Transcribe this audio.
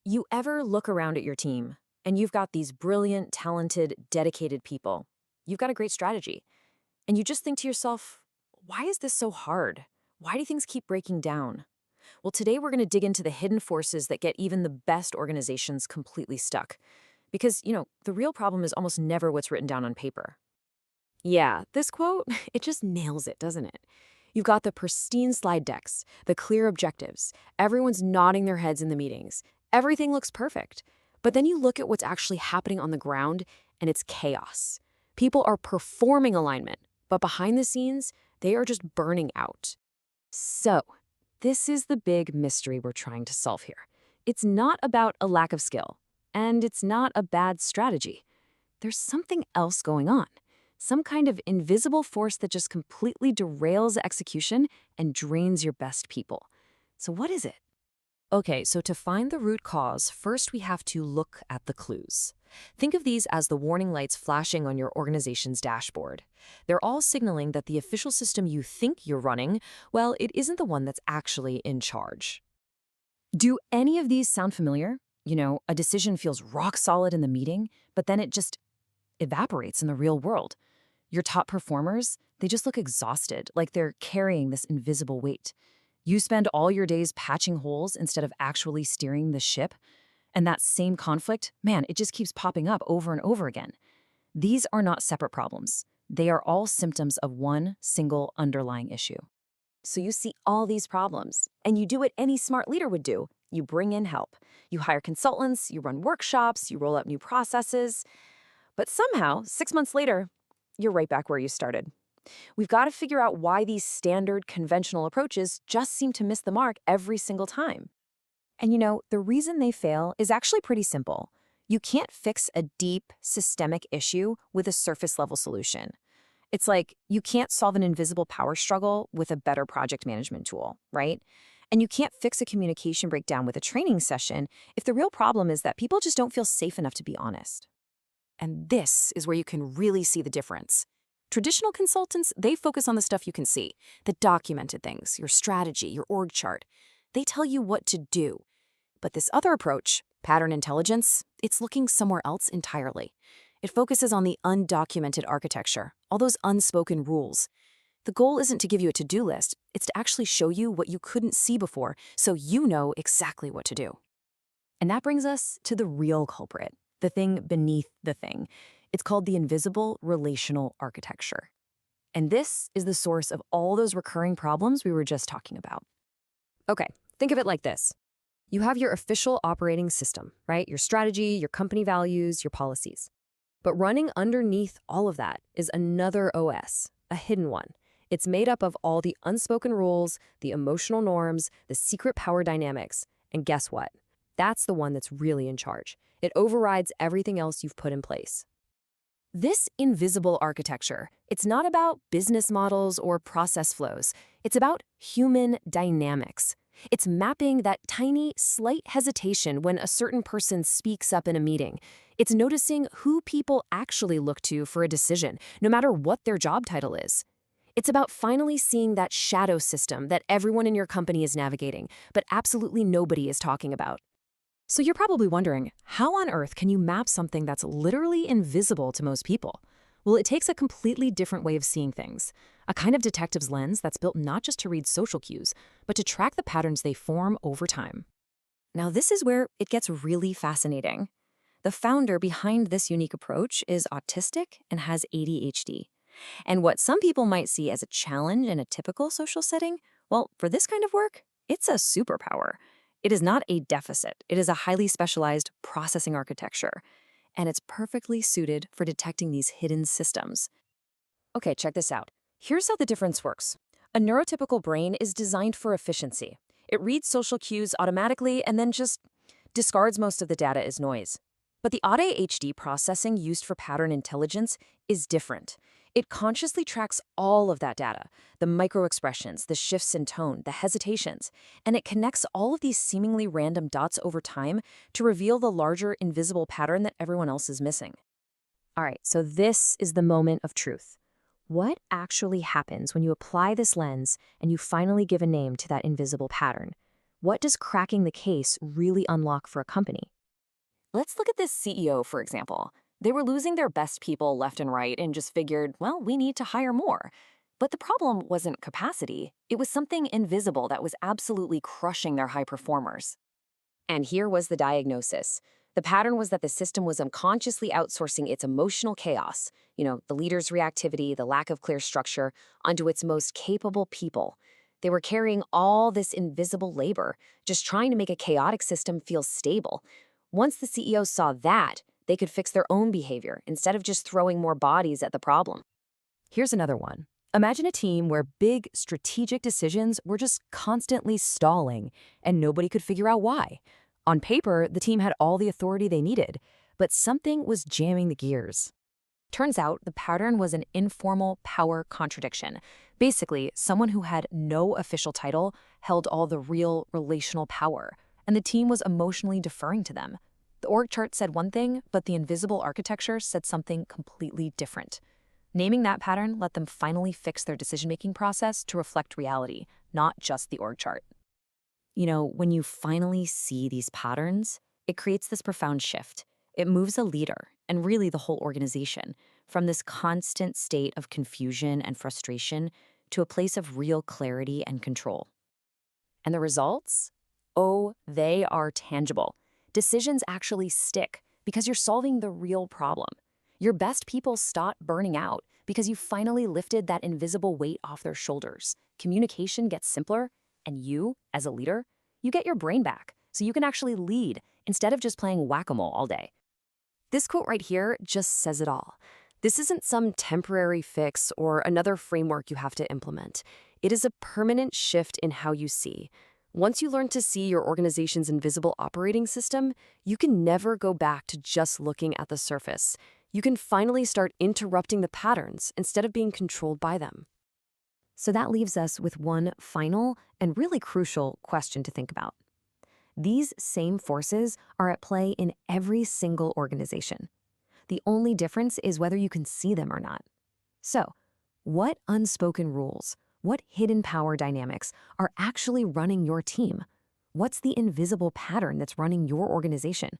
You ever look around at your team and you've got these brilliant, talented, dedicated people? You've got a great strategy. And you just think to yourself, why is this so hard? Why do things keep breaking down? Well, today we're going to dig into the hidden forces that get even the best organizations completely stuck. Because, the real problem is almost never what's written down on paper. Yeah, this quote, it just nails it, doesn't it? You've got the pristine slide decks, the clear objectives, everyone's nodding their heads in the meetings. Everything looks perfect. But then you look at what's actually happening on the ground, and it's chaos. People are performing alignment, but behind the scenes, they are just burning out. So, this is the big mystery we're trying to solve here. It's not about a lack of skill, and it's not a bad strategy. There's something else going on. Some kind of invisible force that just completely derails execution and drains your best people. So what is it? Okay, so to find the root cause, first we have to look at the clues. Think of these as the warning lights flashing on your organization's dashboard. They're all signaling that the official system you think you're running, well, it isn't the one that's actually in charge. Do any of these sound familiar? A decision feels rock solid in the meeting, but then it just evaporates in the real world. Your top performers, they just look exhausted, like they're carrying this invisible weight. You spend all your days patching holes instead of actually steering the ship. And that same conflict, man, it just keeps popping up over and over again. These are not separate problems. They are all symptoms of one single underlying issue. So you see all these problems, and you do what any smart leader would do. You bring in help. You hire consultants, you run workshops, you roll out new processes. But somehow, 6 months later, you're right back where you started. We've got to figure out why these standard, conventional approaches just seem to miss the mark every single time. And the reason they fail is actually pretty simple. You can't fix a deep, systemic issue with a surface-level solution. It's like you can't solve an invisible power struggle with a better project management tool, right? And you can't fix a communication breakdown with a training session if the real problem is that people just don't feel safe enough to be honest. And this is where you can really see the difference. Traditional consultants, they focus on the stuff you can see, the documented things, your strategy, your org chart. They tell you what to do. But this other approach, pattern intelligence, it's looking somewhere else entirely. It focuses on the undocumented architecture, all those unspoken rules. The goal isn't to give you a to-do list, it's to actually show you what you couldn't see before, so you know exactly what to do. And that brings us to the real culprit. The thing beneath the thing. It's called the Invisible Relational Architecture. And this is the source of all those recurring problems we were just talking about. Okay, think of it like this. You have your official operating system, right? Your strategy, your company values, your policies. But running underneath all of that is another OS, a hidden one. It's made up of all the unspoken rules, the emotional norms, the secret power dynamics. And guess what? That's the one that's really in charge. It overrides everything else you've put in place. This invisible architecture, it's not about business models or process flows. It's about human dynamics. It's mapping that tiny, slight hesitation when a certain person speaks up in a meeting. It's noticing who people actually look to for a decision, no matter what their job title is. It's about finally seeing that shadow system that everyone in your company is navigating, but absolutely nobody is talking about. So you're probably wondering, how on earth can you map something that's literally invisible to most people? Well, it takes a completely different way of seeing things, a kind of detective's lens that's built not just to read social cues, but to track the patterns they form over time. Now, this is where it gets really fascinating. The founder behind this unique approach is autistic and has ADHD. And what some people might see as a challenge in a typical social setting, well, for this kind of work, it's a superpower. It is not a deficit. It is a highly specialized processing architecture, and it's perfectly suited for detecting these hidden systems. Okay, check this out. Here's how the difference works. A neurotypical brain is designed for efficiency. It reads social cues automatically and then just discards most of the data as noise. But the ADHD processing used for pattern intelligence is different. It consciously tracks all of that data, the microexpressions, the shifts in tone, the hesitations, and it connects all of these seemingly random dots over time to reveal the larger invisible pattern that everyone else is missing. All right, so this is the moment of truth. What actually happens when you apply this lens and you finally give a name to that invisible pattern? What does cracking the case really unlock for a company? Let's look at this CEO, for example. They were losing their best people left and right and just figured, well, we need to hire more. But the problem wasn't capacity, it was something invisible that was absolutely crushing their high performers. And here was the diagnosis. The pattern was that the system was unconsciously outsourcing its emotional chaos, the leader's reactivity, the lack of clear structure, onto its most capable people. They were carrying all this invisible labor, just trying to make a chaotic system feel stable. Once the CEO saw that, they could fix their own behavior instead of just throwing more bodies at the problem. Here's another one. Imagine a team where big strategic decisions were just constantly stalling, and nobody could figure out why. On paper, the team had all the authority they needed, but something was jamming the gears. Turns out the pattern was an informal power contradiction. Basically, someone who had no official title held all the real relational power, and the team was emotionally deferring to them. The org chart said one thing, but the invisible architecture said something completely different. Naming that pattern let them finally fix their decision-making process to reflect reality, not just the org chart. When you finally see these patterns, it creates this profound shift. It moves a leader, and really the whole organization, from this constant state of confusion and frustration to a place of real clarity and control. And the results? Oh, they are tangible. Decisions actually stick because you're solving the real problem. Your best people stop burning out because you finally lifted that invisible weight off their shoulders. Communication gets simpler, and you, as a leader, you get your brain back so you can actually lead instead of just playing whack-a-mole all day. This quote right here just says it all. This isn't some temporary fix or another framework you have to implement. It is a permanent shift in how you see. Once you learn to see your organization's invisible operating system, you can never go back to just looking at the surface. You can finally start interrupting the patterns instead of being controlled by them. So that leaves us with one final and really crucial question to think about. These same forces are at play in every single organization. The only difference is whether you can see them or not. So, what unspoken rules, what hidden power dynamics are actually running your team? What's the invisible pattern that's running your organization?